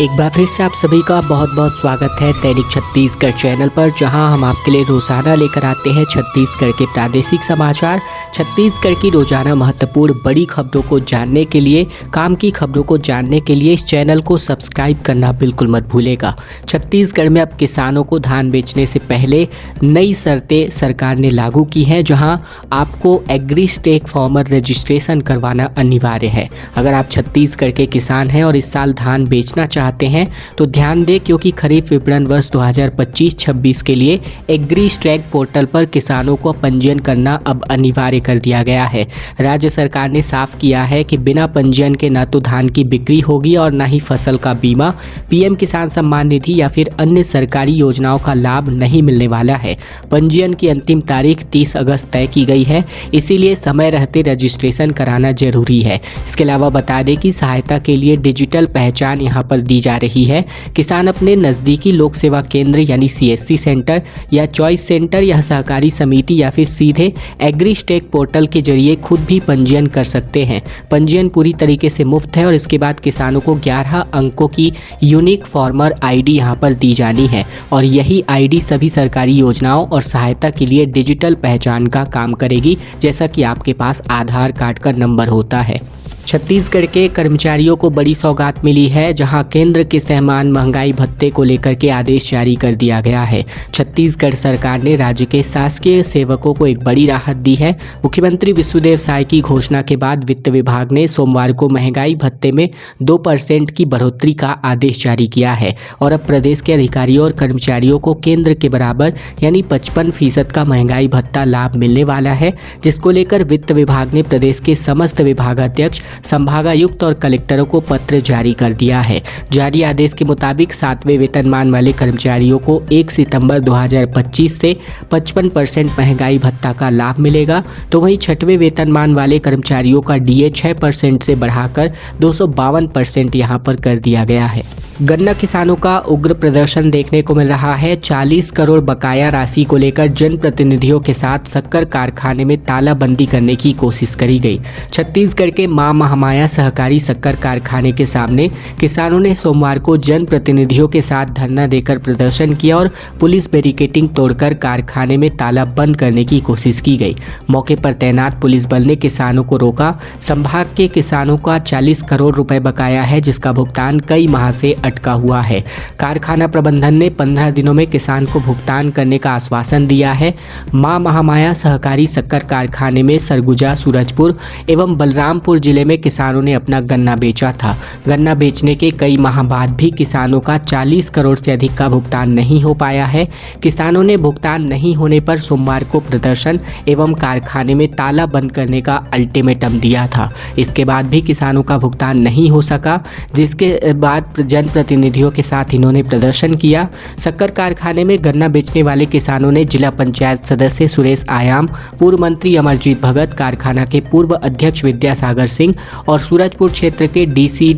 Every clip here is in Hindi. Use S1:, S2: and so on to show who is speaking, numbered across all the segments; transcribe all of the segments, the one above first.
S1: एक बार फिर से आप सभी का बहुत बहुत स्वागत है दैनिक छत्तीसगढ़ चैनल पर, जहां हम आपके लिए रोजाना लेकर आते हैं छत्तीसगढ़ के प्रादेशिक समाचार। छत्तीसगढ़ की रोजाना महत्वपूर्ण बड़ी खबरों को जानने के लिए, काम की खबरों को जानने के लिए इस चैनल को सब्सक्राइब करना बिल्कुल मत भूलेगा। छत्तीसगढ़ में अब किसानों को धान बेचने से पहले नई शर्तें सरकार ने लागू की हैं, जहां आपको एग्री स्टेक फार्मर रजिस्ट्रेशन करवाना अनिवार्य है। अगर आप छत्तीसगढ़ के किसान हैं और इस साल धान बेचना चाहते हैं तो ध्यान दें, क्योंकि खरीफ विपणन वर्ष 2025-26 के लिए एग्री स्टैक पोर्टल पर किसानों को पंजीयन करना अब अनिवार्य कर दिया गया है। राज्य सरकार ने साफ किया है कि बिना पंजीयन के न तो धान की बिक्री होगी और न ही फसल का बीमा, पीएम किसान सम्मान निधि या फिर अन्य सरकारी योजनाओं का लाभ नहीं मिलने वाला है। पंजीयन की अंतिम तारीख 30 अगस्त तय की गई है, इसीलिए समय रहते रजिस्ट्रेशन कराना जरूरी है। इसके अलावा बता दें कि सहायता के लिए डिजिटल पहचान यहाँ पर दी जा रही है। किसान अपने नज़दीकी लोक सेवा केंद्र यानी सीएससी सेंटर या चॉइस सेंटर या सहकारी समिति या फिर सीधे एग्री स्टेक पोर्टल के जरिए खुद भी पंजीयन कर सकते हैं। पंजीयन पूरी तरीके से मुफ्त है और इसके बाद किसानों को 11 अंकों की यूनिक फार्मर आईडी यहाँ पर दी जानी है और यही आईडी सभी सरकारी योजनाओं और सहायता के लिए डिजिटल पहचान का काम करेगी, जैसा कि आपके पास आधार कार्ड का नंबर होता है। छत्तीसगढ़ के कर्मचारियों को बड़ी सौगात मिली है, जहां केंद्र के सहमान महंगाई भत्ते को लेकर के आदेश जारी कर दिया गया है। छत्तीसगढ़ सरकार ने राज्य के शासकीय सेवकों को एक बड़ी राहत दी है। मुख्यमंत्री विष्णुदेव साय की घोषणा के बाद वित्त विभाग ने सोमवार को महंगाई भत्ते में 2% की बढ़ोतरी का आदेश जारी किया है और अब प्रदेश के अधिकारियों और कर्मचारियों को केंद्र के बराबर यानी 55% का महंगाई भत्ता लाभ मिलने वाला है, जिसको लेकर वित्त विभाग ने प्रदेश के समस्त विभागाध्यक्ष, संभागायुक्त और कलेक्टरों को पत्र जारी कर दिया है। जारी आदेश के मुताबिक 7वें वेतनमान वाले कर्मचारियों को 1 सितंबर 2025 से 55% महंगाई भत्ता का लाभ मिलेगा, तो वहीं 6वें वेतनमान वाले कर्मचारियों का डीए 6% से बढ़ाकर 252% यहाँ पर कर दिया गया है। गन्ना किसानों का उग्र प्रदर्शन देखने को मिल रहा है। 40 करोड़ बकाया राशि को लेकर जनप्रतिनिधियों के साथ शक्कर कारखाने में तालाबंदी करने की कोशिश करी गई। छत्तीसगढ़ के मां महामाया सहकारी शक्कर कारखाने के सामने किसानों ने सोमवार को जनप्रतिनिधियों के साथ धरना देकर प्रदर्शन किया और पुलिस बैरिकेडिंग तोड़कर कारखाने में ताला बंद करने की कोशिश की गई। मौके पर तैनात पुलिस बल ने किसानों को रोका। संभाग के किसानों का 40 करोड़ रुपए बकाया है, जिसका भुगतान कई माह से अटका हुआ है। कारखाना प्रबंधन ने 15 दिनों में किसान को भुगतान करने का आश्वासन दिया है। मां महामाया सहकारी शक्कर कारखाने में सरगुजा, सूरजपुर एवं बलरामपुर जिले में किसानों ने अपना गन्ना बेचा था। गन्ना बेचने के कई माह बाद भी किसानों का 40 करोड़ से अधिक का भुगतान नहीं हो पाया है। किसानों ने भुगतान नहीं होने पर सोमवार को प्रदर्शन एवं कारखाने में ताला बंद करने का अल्टीमेटम दिया था। इसके बाद भी किसानों का भुगतान नहीं हो सका, जिसके बाद जनप्रतिनिधियों के साथ इन्होंने प्रदर्शन किया। शक्कर कारखाने में गन्ना बेचने वाले किसानों ने जिला पंचायत सदस्य सुरेश आयाम, पूर्व मंत्री अमरजीत भगत, कारखाना के पूर्व अध्यक्ष विद्यासागर सिंह और सूरजपुर क्षेत्र के डीसी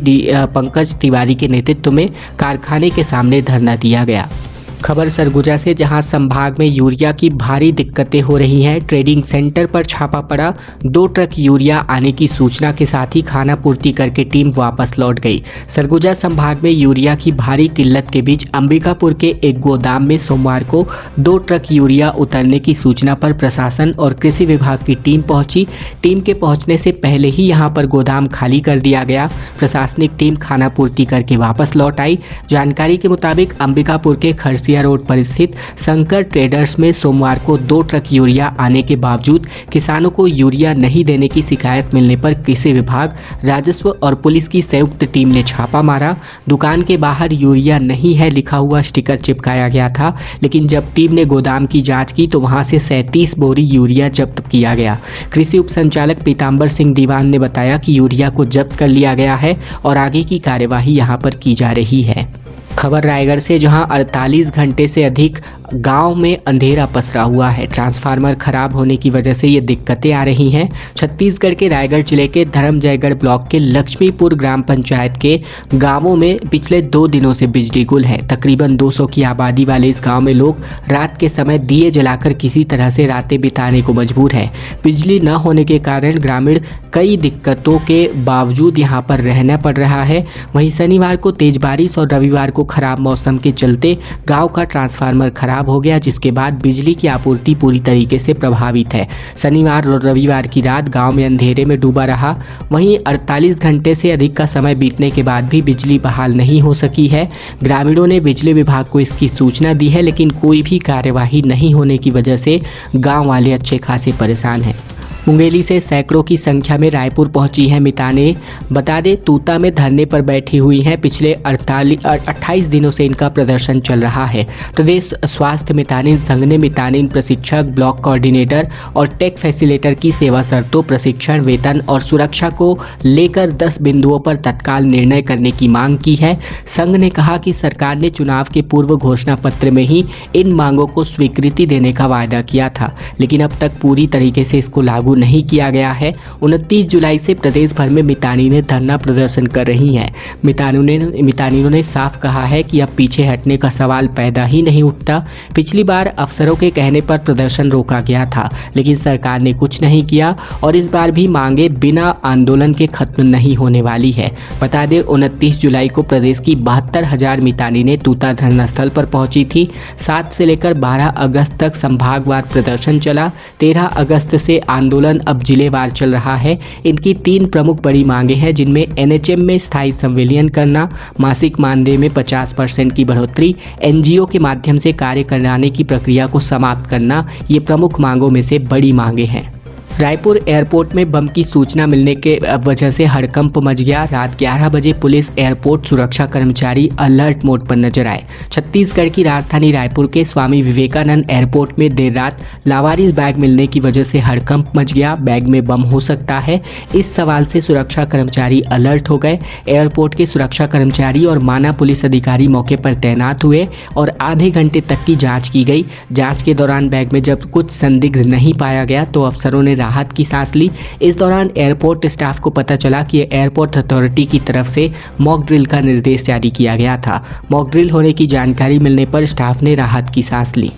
S1: पंकज तिवारी के नेतृत्व में कारखाने के सामने धरना दिया गया। खबर सरगुजा से, जहां संभाग में यूरिया की भारी दिक्कतें हो रही हैं। ट्रेडिंग सेंटर पर छापा पड़ा, 2 ट्रक यूरिया आने की सूचना के साथ ही खाना पूर्ति करके टीम वापस लौट गई। सरगुजा संभाग में यूरिया की भारी किल्लत के बीच अंबिकापुर के एक गोदाम में सोमवार को 2 ट्रक यूरिया उतरने की सूचना पर प्रशासन और कृषि विभाग की टीम पहुंची। टीम के पहुंचने से पहले ही यहां पर गोदाम खाली कर दिया गया। प्रशासनिक टीम खाना पूर्ति करके वापस लौट आई। जानकारी के मुताबिक अंबिकापुर के खरसिया रोड पर स्थित शंकर ट्रेडर्स में सोमवार को 2 ट्रक यूरिया आने के बावजूद किसानों को यूरिया नहीं देने की शिकायत मिलने पर कृषि विभाग, राजस्व और पुलिस की संयुक्त टीम ने छापा मारा। दुकान के बाहर यूरिया नहीं है लिखा हुआ स्टिकर चिपकाया गया था, लेकिन जब टीम ने गोदाम की जांच की तो वहां से 37 बोरी यूरिया जब्त किया गया। कृषि उप संचालक पीताम्बर सिंह दीवान ने बताया कि यूरिया को जब्त कर लिया गया है और आगे की कार्यवाही यहां पर की जा रही है। खबर रायगढ़ से, जहां 48 घंटे से अधिक गांव में अंधेरा पसरा हुआ है। ट्रांसफार्मर खराब होने की वजह से ये दिक्कतें आ रही हैं। छत्तीसगढ़ के रायगढ़ जिले के धर्मजयगढ़ ब्लॉक के लक्ष्मीपुर ग्राम पंचायत के गांवों में पिछले 2 दिनों से बिजली गुल है। तकरीबन 200 की आबादी वाले इस गांव में लोग रात के समय दिए जलाकर किसी तरह से रातें बिताने को मजबूर है। बिजली न होने के कारण ग्रामीण कई दिक्कतों के बावजूद यहां पर रहना पड़ रहा है। वहीं शनिवार को तेज बारिश और रविवार को खराब मौसम के चलते गांव का ट्रांसफार्मर खराब हो गया, जिसके बाद बिजली की आपूर्ति पूरी तरीके से प्रभावित है। शनिवार और रविवार की रात गांव में अंधेरे में डूबा रहा। वहीं 48 घंटे से अधिक का समय बीतने के बाद भी बिजली बहाल नहीं हो सकी है। ग्रामीणों ने बिजली विभाग को इसकी सूचना दी है, लेकिन कोई भी कार्यवाही नहीं होने की वजह से गाँव वाले अच्छे खासे परेशान हैं। मुंगेली से सैकड़ों की संख्या में रायपुर पहुंची है मिताने। बता दें, तूता में धरने पर बैठी हुई हैं। पिछले 28 दिनों से इनका प्रदर्शन चल रहा है। प्रदेश स्वास्थ्य मितानिन संघ ने मितानिन प्रशिक्षक, ब्लॉक कोऑर्डिनेटर और टेक फैसिलिटेटर की सेवा शर्तों, प्रशिक्षण, वेतन और सुरक्षा को लेकर 10 बिंदुओं पर तत्काल निर्णय करने की मांग की है। संघ ने कहा कि सरकार ने चुनाव के पूर्व घोषणा पत्र में ही इन मांगों को स्वीकृति देने का वायदा किया था, लेकिन अब तक पूरी तरीके से इसको लागू नहीं किया गया है। 29 जुलाई से प्रदेश भर में मितानिनें धरना प्रदर्शन कर रही हैं। मितानिनों ने साफ कहा है कि अब पीछे हटने का सवाल पैदा ही नहीं उठता। पिछली बार अफसरों के कहने पर प्रदर्शन रोका गया था, लेकिन सरकार ने कुछ नहीं किया और इस बार भी मांगे बिना आंदोलन के खत्म नहीं होने वाली है। बता दें, 29 जुलाई को प्रदेश की 72,000 मितानिनें तूता धरना स्थल पर पहुंची थी। 7 से लेकर 12 अगस्त तक संभागवार प्रदर्शन चला। 13 अगस्त से आंदोलन अब जिलेवार चल रहा है। इनकी 3 प्रमुख बड़ी मांगे हैं, जिनमें एनएचएम में स्थायी संविलियन करना, मासिक मानदेय में 50% की बढ़ोतरी, एनजीओ के माध्यम से कार्य कराने की प्रक्रिया को समाप्त करना, ये प्रमुख मांगों में से बड़ी मांगे हैं। रायपुर एयरपोर्ट में बम की सूचना मिलने के वजह से हड़कंप मच गया। रात 11 बजे पुलिस, एयरपोर्ट सुरक्षा कर्मचारी अलर्ट मोड पर नजर आए। छत्तीसगढ़ की राजधानी रायपुर के स्वामी विवेकानंद एयरपोर्ट में देर रात लावारिस बैग मिलने की वजह से हड़कंप मच गया। बैग में बम हो सकता है, इस सवाल से सुरक्षा कर्मचारी अलर्ट हो गए। एयरपोर्ट के सुरक्षा कर्मचारी और माना पुलिस अधिकारी मौके पर तैनात हुए और आधे घंटे तक की जाँच की गई। जाँच के दौरान बैग में जब कुछ संदिग्ध नहीं पाया गया तो अफसरों ने राहत की सांस ली। इस दौरान एयरपोर्ट स्टाफ को पता चला कि एयरपोर्ट अथॉरिटी की तरफ से मॉक ड्रिल का निर्देश जारी किया गया था। मॉक ड्रिल होने की जानकारी मिलने पर स्टाफ ने राहत की सांस ली।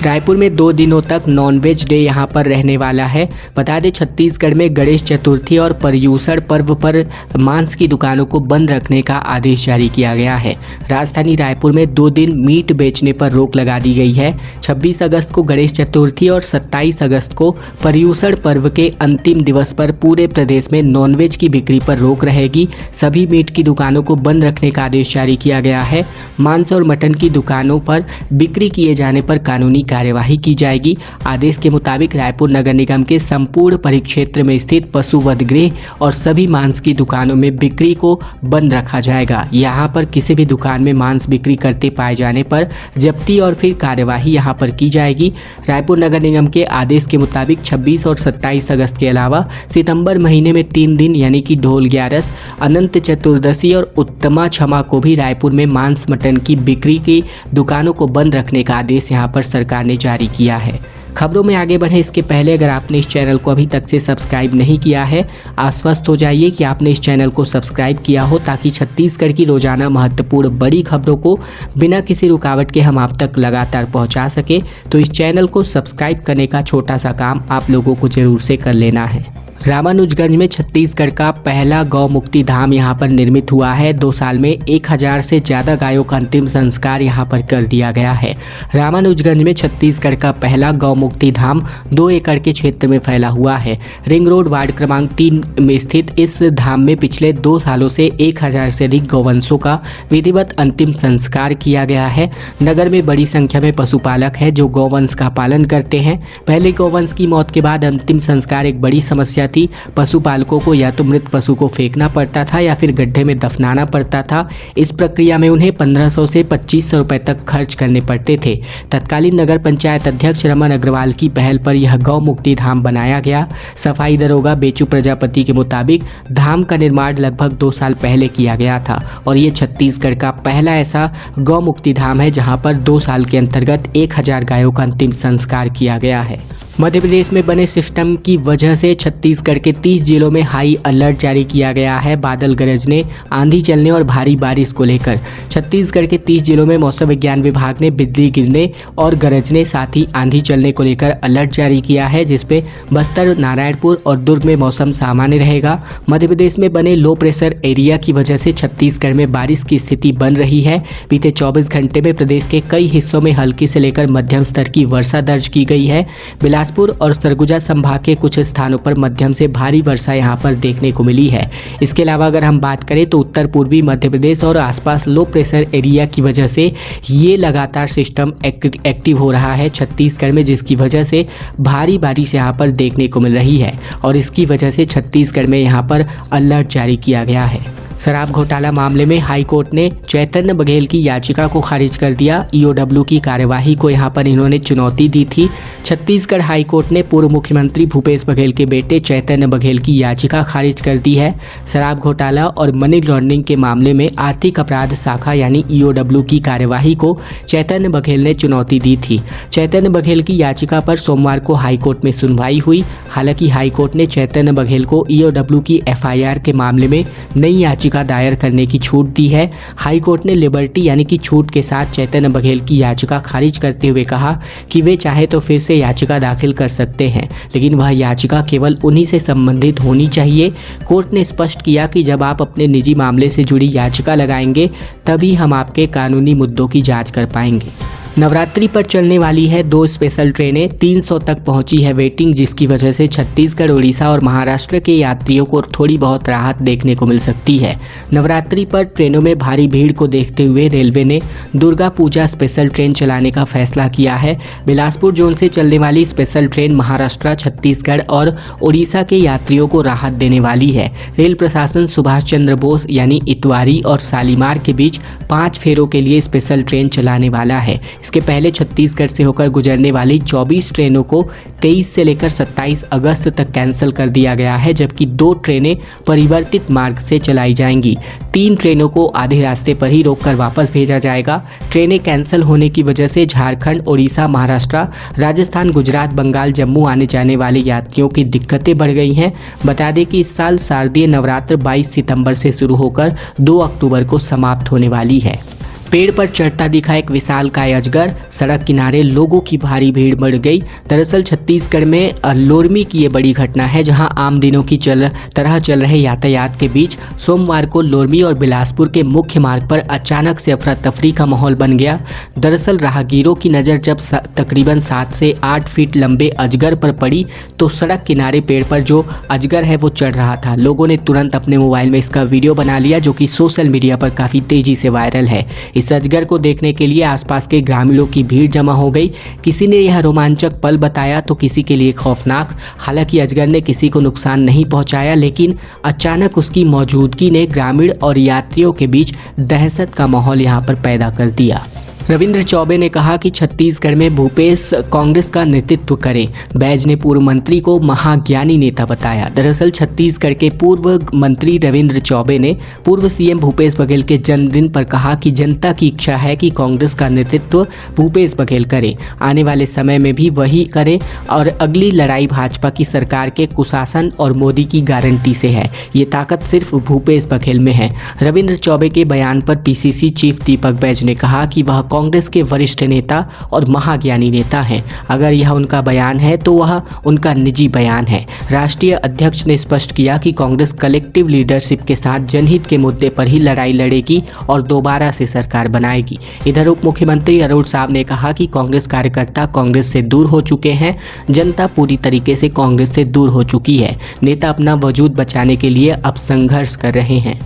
S1: रायपुर में 2 दिनों तक नॉनवेज डे यहां पर रहने वाला है। बता दें, छत्तीसगढ़ में गणेश चतुर्थी और पर्यूषण पर्व पर मांस की दुकानों को बंद रखने का आदेश जारी किया गया है। राजधानी रायपुर में 2 दिन मीट बेचने पर रोक लगा दी गई है। 26 अगस्त को गणेश चतुर्थी और 27 अगस्त को पर्यूषण पर्व के अंतिम दिवस पर पूरे प्रदेश में नॉनवेज की बिक्री पर रोक रहेगी। सभी मीट की दुकानों को बंद रखने का आदेश जारी किया गया है। मांस और मटन की दुकानों पर बिक्री किए जाने पर कानूनी कार्यवाही की जाएगी। आदेश के मुताबिक रायपुर नगर निगम के संपूर्ण परिक्षेत्र में स्थित पशु वध गृह और सभी मांस की दुकानों में बिक्री को बंद रखा जाएगा। यहां पर किसी भी दुकान में मांस बिक्री करते पाए जाने पर जब्ती और फिर कार्यवाही यहां पर की जाएगी। रायपुर नगर निगम के आदेश के मुताबिक 26 और 27 अगस्त के अलावा सितंबर महीने में 3 दिन यानी कि ढोल ग्यारस, अनंत चतुर्दशी और उत्तमा क्षमा को भी रायपुर में मांस मटन की बिक्री की दुकानों को बंद रखने का आदेश यहां पर सरकार ने जारी किया है। खबरों में आगे बढ़े इसके पहले अगर आपने इस चैनल को अभी तक से सब्सक्राइब नहीं किया है, आश्वस्त हो जाइए कि आपने इस चैनल को सब्सक्राइब किया हो, ताकि छत्तीसगढ़ की रोजाना महत्वपूर्ण बड़ी खबरों को बिना किसी रुकावट के हम आप तक लगातार पहुंचा सके। तो इस चैनल को सब्सक्राइब करने का छोटा सा काम आप लोगों को जरूर से कर लेना है। रामानुजगंज में छत्तीसगढ़ का पहला गौ मुक्ति धाम यहां पर निर्मित हुआ है। 2 साल में 1000 से ज़्यादा गायों का अंतिम संस्कार यहां पर कर दिया गया है। रामानुजगंज में छत्तीसगढ़ का पहला गौ मुक्ति धाम 2 एकड़ के क्षेत्र में फैला हुआ है। रिंग रोड वार्ड क्रमांक 3 में स्थित इस धाम में पिछले 2 सालों से 1000 से अधिक गौवंशों का विधिवत अंतिम संस्कार किया गया है। नगर में बड़ी संख्या में पशुपालक हैं जो गौवंश का पालन करते हैं। पहले गौवंश की मौत के बाद अंतिम संस्कार एक बड़ी समस्या थी। पशुपालकों को या तो मृत पशु को फेंकना पड़ता था या फिर गड्ढे में दफनाना पड़ता था। इस प्रक्रिया में उन्हें 1500 से 2500 रुपए तक खर्च करने पड़ते थे। तत्कालीन नगर पंचायत अध्यक्ष रमन अग्रवाल की पहल पर यह गौ मुक्ति धाम बनाया गया। सफाई दरोगा बेचू प्रजापति के मुताबिक धाम का निर्माण लगभग 2 साल पहले किया गया था और ये छत्तीसगढ़ का पहला ऐसा गौ मुक्ति धाम है जहां पर 2 साल के अंतर्गत 1000 गायों का अंतिम संस्कार किया गया है। मध्य प्रदेश में बने सिस्टम की वजह से छत्तीसगढ़ के 30 जिलों में हाई अलर्ट जारी किया गया है। बादल गरजने, आंधी चलने और भारी बारिश को लेकर छत्तीसगढ़ के 30 जिलों में मौसम विज्ञान विभाग ने बिजली गिरने और गरजने साथ ही आंधी चलने को लेकर अलर्ट जारी किया है, जिसपे बस्तर, नारायणपुर और दुर्ग में मौसम सामान्य रहेगा। मध्य प्रदेश में बने लो प्रेशर एरिया की वजह से छत्तीसगढ़ में बारिश की स्थिति बन रही है। बीते 24 घंटे में प्रदेश के कई हिस्सों में हल्की से लेकर मध्यम स्तर की वर्षा दर्ज की गई है। बिलासपुर और सरगुजा संभाग के कुछ स्थानों पर मध्यम से भारी वर्षा यहां पर देखने को मिली है। इसके अलावा अगर हम बात करें तो उत्तर पूर्वी मध्य प्रदेश और आसपास लो प्रेशर एरिया की वजह से ये लगातार सिस्टम एक्टिव हो रहा है छत्तीसगढ़ में, जिसकी वजह से भारी बारिश यहां पर देखने को मिल रही है और इसकी वजह से छत्तीसगढ़ में यहां पर अलर्ट जारी किया गया है। शराब घोटाला मामले में हाई कोर्ट ने चैतन्य बघेल की याचिका को खारिज कर दिया। ईओडब्ल्यू की कार्यवाही को यहां पर इन्होंने चुनौती दी थी। छत्तीसगढ़ हाई कोर्ट ने पूर्व मुख्यमंत्री भूपेश बघेल के बेटे चैतन्य बघेल की याचिका खारिज कर दी है। शराब घोटाला और मनी लॉन्ड्रिंग के मामले में आर्थिक अपराध शाखा यानी ईओडब्ल्यू की कार्यवाही को चैतन्य बघेल ने चुनौती दी थी। चैतन्य बघेल की याचिका पर सोमवार को हाई कोर्ट में सुनवाई हुई। हालांकि हाई कोर्ट ने चैतन्य बघेल को ईओडब्ल्यू की एफआईआर के मामले में नई याचिका दायर करने की छूट दी है। हाई कोर्ट ने लिबर्टी यानी कि छूट के साथ चैतन्य बघेल की याचिका खारिज करते हुए कहा कि वे चाहे तो फिर से याचिका दाखिल कर सकते हैं, लेकिन वह याचिका केवल उन्हीं से संबंधित होनी चाहिए। कोर्ट ने स्पष्ट किया कि जब आप अपने निजी मामले से जुड़ी याचिका लगाएंगे तभी हम आपके कानूनी मुद्दों की जांच कर पाएंगे। नवरात्रि पर चलने वाली है 2 स्पेशल ट्रेनें, 300 तक पहुंची है वेटिंग, जिसकी वजह से छत्तीसगढ़, उड़ीसा और महाराष्ट्र के यात्रियों को थोड़ी बहुत राहत देखने को मिल सकती है। नवरात्रि पर ट्रेनों में भारी भीड़ को देखते हुए रेलवे ने दुर्गा पूजा स्पेशल ट्रेन चलाने का फैसला किया है। बिलासपुर जोन से चलने वाली स्पेशल ट्रेन महाराष्ट्र, छत्तीसगढ़ और उड़ीसा के यात्रियों को राहत देने वाली है। रेल प्रशासन सुभाष चंद्र बोस यानी इतवारी और शालीमार के बीच 5 फेरों के लिए स्पेशल ट्रेन चलाने वाला है। इसके पहले छत्तीसगढ़ से होकर गुजरने वाली 24 ट्रेनों को 23 से लेकर 27 अगस्त तक कैंसिल कर दिया गया है, जबकि 2 ट्रेनें परिवर्तित मार्ग से चलाई जाएंगी। 3 ट्रेनों को आधे रास्ते पर ही रोककर वापस भेजा जाएगा। ट्रेनें कैंसिल होने की वजह से झारखंड, उड़ीसा, महाराष्ट्र, राजस्थान, गुजरात, बंगाल, जम्मू आने जाने वाले यात्रियों की दिक्कतें बढ़ गई हैं। बता दें कि इस साल शारदीय नवरात्र 22 सितंबर से शुरू होकर 2 अक्टूबर को समाप्त होने वाली है। पेड़ पर चढ़ता दिखा एक विशालकाय अजगर, सड़क किनारे लोगों की भारी भीड़ बढ़ गई। दरअसल छत्तीसगढ़ में लोरमी की ये बड़ी घटना है, जहां आम दिनों की तरह चल रहे यातायात के बीच सोमवार को लोरमी और बिलासपुर के मुख्य मार्ग पर अचानक से अफरा तफरी का माहौल बन गया। दरअसल राहगीरों की नज़र जब तकरीबन 7 से 8 फीट लंबे अजगर पर पड़ी तो सड़क किनारे पेड़ पर जो अजगर है वो चढ़ रहा था। लोगों ने तुरंत अपने मोबाइल में इसका वीडियो बना लिया, जो कि सोशल मीडिया पर काफ़ी तेज़ी से वायरल है। इस अजगर को देखने के लिए आसपास के ग्रामीणों की भीड़ जमा हो गई। किसी ने यह रोमांचक पल बताया तो किसी के लिए खौफनाक। हालांकि अजगर ने किसी को नुकसान नहीं पहुंचाया, लेकिन अचानक उसकी मौजूदगी ने ग्रामीण और यात्रियों के बीच दहशत का माहौल यहां पर पैदा कर दिया। रविंद्र चौबे ने कहा कि छत्तीसगढ़ में भूपेश कांग्रेस का नेतृत्व करें। बैज ने पूर्व मंत्री को महाज्ञानी नेता बताया। दरअसल छत्तीसगढ़ के पूर्व मंत्री रविंद्र चौबे ने पूर्व सीएम भूपेश बघेल के जन्मदिन पर कहा कि जनता की इच्छा है कि कांग्रेस का नेतृत्व भूपेश बघेल करे, आने वाले समय में भी वही करे और अगली लड़ाई भाजपा की सरकार के कुशासन और मोदी की गारंटी से है। ये ताकत सिर्फ भूपेश बघेल में है। रविंद्र चौबे के बयान पर पीसीसी चीफ दीपक बैज ने कहा कि वह कांग्रेस के वरिष्ठ नेता और महाज्ञानी नेता हैं। अगर यह उनका बयान है तो वह उनका निजी बयान है। राष्ट्रीय अध्यक्ष ने स्पष्ट किया कि कांग्रेस कलेक्टिव लीडरशिप के साथ जनहित के मुद्दे पर ही लड़ाई लड़ेगी और दोबारा से सरकार बनाएगी। इधर उप मुख्यमंत्री अरुण साव ने कहा कि कांग्रेस कार्यकर्ता कांग्रेस से दूर हो चुके हैं। जनता पूरी तरीके से कांग्रेस से दूर हो चुकी है। नेता अपना वजूद बचाने के लिए अब संघर्ष कर रहे हैं।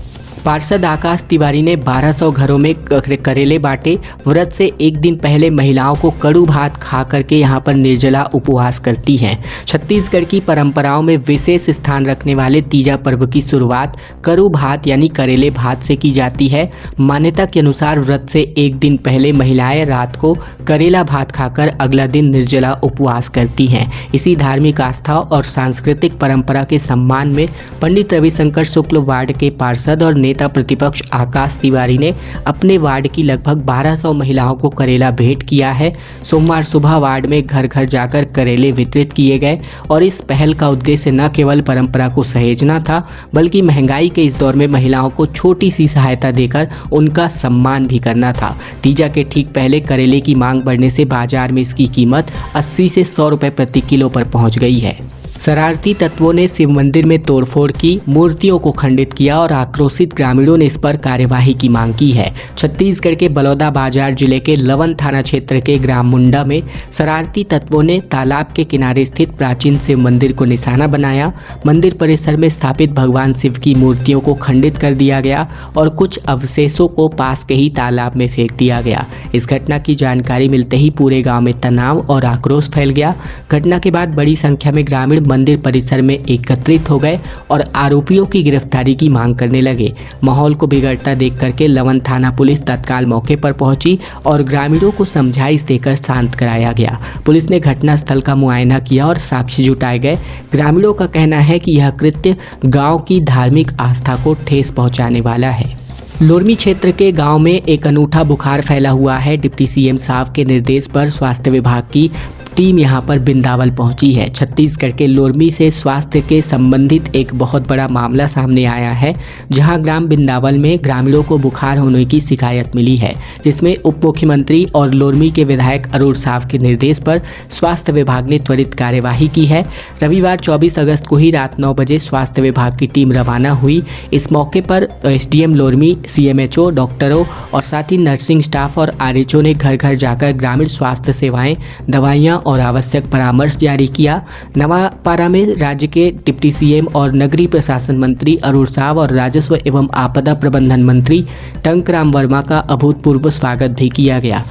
S1: पार्षद आकाश तिवारी ने 1200 घरों में करेले बांटे। व्रत से एक दिन पहले महिलाओं को कड़ू भात खा करके यहाँ पर निर्जला उपवास करती हैं। छत्तीसगढ़ की परंपराओं में विशेष स्थान रखने वाले तीजा पर्व की शुरुआत कड़ू भात यानी करेले भात से की जाती है। मान्यता के अनुसार व्रत से एक दिन पहले महिलाएं रात को करेला भात खाकर अगला दिन निर्जला उपवास करती हैं। इसी धार्मिक आस्था और सांस्कृतिक परंपरा के सम्मान में पंडित रविशंकर शुक्ल वार्ड के पार्षद और नेता प्रतिपक्ष आकाश तिवारी ने अपने वार्ड की लगभग 1200 महिलाओं को करेला भेंट किया है। सोमवार सुबह वार्ड में घर घर जाकर करेले वितरित किए गए और इस पहल का उद्देश्य न केवल परंपरा को सहेजना था बल्कि महंगाई के इस दौर में महिलाओं को छोटी सी सहायता देकर उनका सम्मान भी करना था। तीजा के ठीक पहले करेले की मांग बढ़ने से बाजार में इसकी कीमत 80 से 100 रुपये प्रति किलो पर पहुंच गई है। शरारती तत्वों ने शिव मंदिर में तोड़फोड़ की, मूर्तियों को खंडित किया और आक्रोशित ग्रामीणों ने इस पर कार्यवाही की मांग की है। छत्तीसगढ़ के बलौदाबाजार जिले के लवन थाना क्षेत्र के ग्राम मुंडा में शरारती तत्वों ने तालाब के किनारे स्थित प्राचीन शिव मंदिर को निशाना बनाया। मंदिर परिसर में स्थापित भगवान शिव की मूर्तियों को खंडित कर दिया गया और कुछ अवशेषों को पास के ही तालाब में फेंक दिया गया। इस घटना की जानकारी मिलते ही पूरे गाँव में तनाव और आक्रोश फैल गया। घटना के बाद बड़ी संख्या में ग्रामीण मंदिर परिसर में एकत्रित हो गए और आरोपियों की गिरफ्तारी की मांग करने लगे। माहौल को बिगड़ता देख करके लवन थाना पुलिस तत्काल मौके पर पहुंची और ग्रामीणों को समझाइश देकर शांत कराया गया। पुलिस ने घटनास्थल का मुआयना किया और साक्ष्य जुटाए गए। ग्रामीणों का कहना है कि यह कृत्य गांव की धार्मिक आस्था को ठेस पहुंचाने वाला है। लोरमी क्षेत्र के गांव में एक अनूठा बुखार फैला हुआ है। डिप्टी सीएम साहब के निर्देश पर स्वास्थ्य विभाग की टीम यहां पर बिंदावल पहुंची है। छत्तीसगढ़ के लोरमी से स्वास्थ्य के संबंधित एक बहुत बड़ा मामला सामने आया है, जहां ग्राम बिंदावल में ग्रामीणों को बुखार होने की शिकायत मिली है, जिसमें उप मुख्यमंत्री और लोरमी के विधायक अरुण साव के निर्देश पर स्वास्थ्य विभाग ने त्वरित कार्यवाही की है। रविवार 24 अगस्त को ही रात 9 बजे स्वास्थ्य विभाग की टीम रवाना हुई। इस मौके पर एसडीएम लोरमी, सीएमएचओ, डॉक्टरों और साथ ही नर्सिंग स्टाफ और आरएचओ ने घर घर जाकर ग्रामीण स्वास्थ्य सेवाएं, दवाइयां और आवश्यक परामर्श जारी किया। नवापारा में राज्य के डिप्टी सीएम और नगरीय प्रशासन मंत्री अरुण साव और राजस्व एवं आपदा प्रबंधन मंत्री टंकराम वर्मा का अभूतपूर्व स्वागत भी किया गया।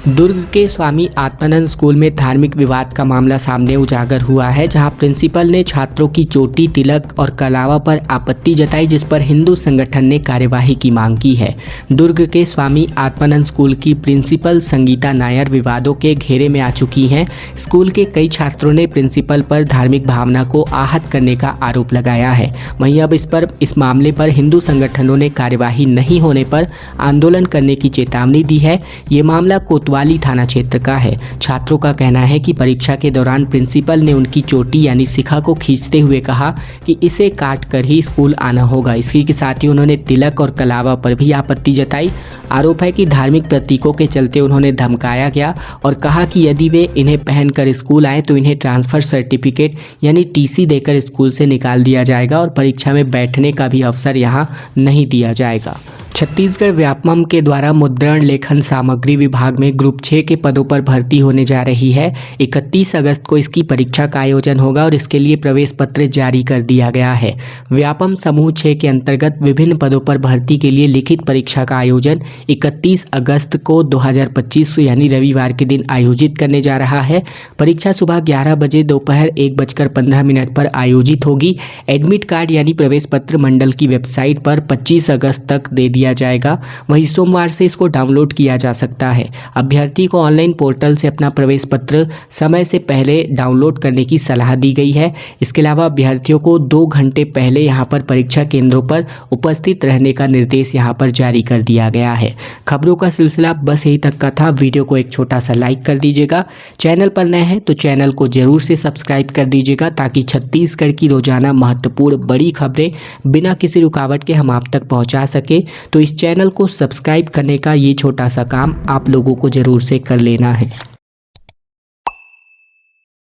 S1: दुर्ग के स्वामी आत्मानंद स्कूल में धार्मिक विवाद का मामला सामने उजागर हुआ है, जहां प्रिंसिपल ने छात्रों की चोटी, तिलक और कलावा पर आपत्ति जताई, जिस पर हिंदू संगठन ने कार्यवाही की मांग की है। दुर्ग के स्वामी आत्मानंद स्कूल की प्रिंसिपल संगीता नायर विवादों के घेरे में आ चुकी हैं। स्कूल के कई छात्रों ने प्रिंसिपल पर धार्मिक भावना को आहत करने का आरोप लगाया है। वहीं अब इस मामले पर हिंदू संगठनों ने कार्यवाही नहीं होने पर आंदोलन करने की चेतावनी दी है। ये मामला कोतवाली थाना क्षेत्र का है। छात्रों का कहना है कि परीक्षा के दौरान प्रिंसिपल ने उनकी चोटी यानी शिखा को खींचते हुए कहा कि इसे काट कर ही स्कूल आना होगा। इसी के साथ ही उन्होंने तिलक और कलावा पर भी आपत्ति जताई। आरोप है कि धार्मिक प्रतीकों के चलते उन्होंने धमकाया गया और कहा कि यदि वे इन्हें पहनकर स्कूल आए तो इन्हें ट्रांसफर सर्टिफिकेट यानी टीसी देकर स्कूल से निकाल दिया जाएगा और परीक्षा में बैठने का भी अवसर यहां नहीं दिया जाएगा। छत्तीसगढ़ व्यापमं के द्वारा मुद्रण लेखन सामग्री विभाग में ग्रुप 6 के पदों पर भर्ती होने जा रही है। 31 अगस्त को इसकी परीक्षा का आयोजन होगा और इसके लिए प्रवेश पत्र जारी कर दिया गया है। व्यापम समूह 6 के अंतर्गत विभिन्न पदों पर भर्ती के लिए लिखित परीक्षा का आयोजन 31 अगस्त को 2025 यानी रविवार के दिन आयोजित करने जा रहा है। परीक्षा सुबह 11 बजे दोपहर 1:15 पर आयोजित होगी। एडमिट कार्ड यानी प्रवेश पत्र मंडल की वेबसाइट पर 25 अगस्त तक दे दिया जाएगा। वहीं सोमवार से इसको डाउनलोड किया जा सकता है। अभ्यर्थी को ऑनलाइन पोर्टल से अपना प्रवेश पत्र समय से पहले डाउनलोड करने की सलाह दी गई है। इसके अलावा अभ्यर्थियों को 2 घंटे पहले यहां पर परीक्षा केंद्रों पर उपस्थित रहने का निर्देश यहां पर जारी कर दिया गया है। खबरों का सिलसिला बस यही तक का था। वीडियो को एक छोटा सा लाइक कर दीजिएगा। चैनल पर नए हैं तो चैनल को जरूर से सब्सक्राइब कर दीजिएगा, ताकि छत्तीसगढ़ की रोजाना महत्वपूर्ण बड़ी खबरें बिना किसी रुकावट के हम आप तक पहुंचा सके। तो इस चैनल को सब्सक्राइब करने का ये छोटा सा काम आप लोगों को ज़रूर से कर लेना है।